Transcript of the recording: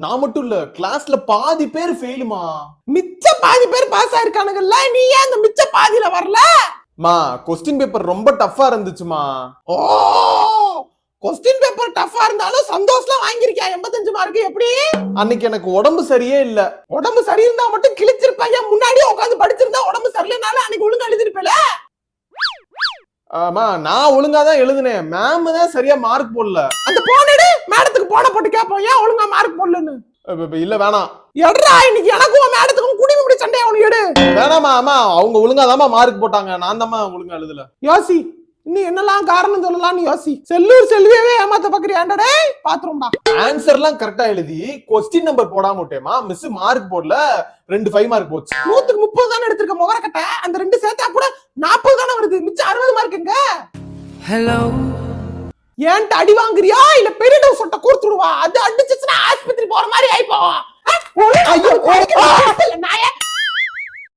நான் மட்டும் இல்ல கிளாஸ்ல பாதி பேர் ஃபெயிலுமா. மிச்ச பாதி பேர் பாஸ் ஆயிருக்கானுங்கல்ல, நீ ஏன் அந்த மிச்ச பாதியில வரல? மா கொஸ்டின் பேப்பர் ரொம்ப டஃப்பா இருந்துச்சுமா. ஓ, கொஸ்டின் பேப்பர் டஃப்பா இருந்தாலும் சந்தோஷம் வாங்கிருக்கியா 85 மார்க்? எப்படி? அன்னைக்கு எனக்கு உடம்பு சரியே இல்ல. உடம்பு சரியிருந்தா மட்டும் கிழிச்சிருப்பாங்க, முன்னாடியே உட்காந்து படிச்சிருந்தா உடம்பு சரியில்லைனாலும் அன்னைக்கு ஒழுங்கா எழுதிருப்பல. ஆமா நான் ஒழுங்காதான் எழுதுனேன், மேம் தான் சரியா மார்க் போடல. அந்த போனடு மேடத்துக்கு போன போட்டு கேட்போம் ஏன் ஒழுங்கா மார்க் போடலன்னு. இல்ல வேணாம். எட்ரா இன்னைக்கு எனக்கும் மேடத்துக்கும் குடிமுடி சண்டையா ஒண்ணு எடு. வேணாமா, ஆமா அவங்க ஒழுங்காதாமா மார்க் போட்டாங்க, நான் தாமா ஒழுங்கா எழுதல. யோசி, இன்னும் என்னெல்லாம் காரணம் சொல்லலாம்னு யோசி. செல்லூர் செல்வியவே ஏமாத்த பாக்குறியாண்டடே, பாத்துரும்டா. ஆன்சர்லாம் கரெக்டா எழுதி கொஸ்டின் நம்பர் போடாம விட்டேமா, மிஸ் மார்க் போடல, 2 5 மார்க் போச்சு. 100க்கு 30 தானே எடுத்திருக்க முகரக்கட்ட, அந்த 2 சேர்த்தா கூட 40 தானே வருது, மிச்சம் 60 மார்க் எங்க? ஹலோ, ஏன்ட்ட அடி வாங்குறியா இல்ல பெரிய சொட்ட கூர்த்துடுவா? அது அடிச்சுச்சுன்னா ஆஸ்பத்திரி போற மாதிரி ஆயிப்போம். ஐயோ,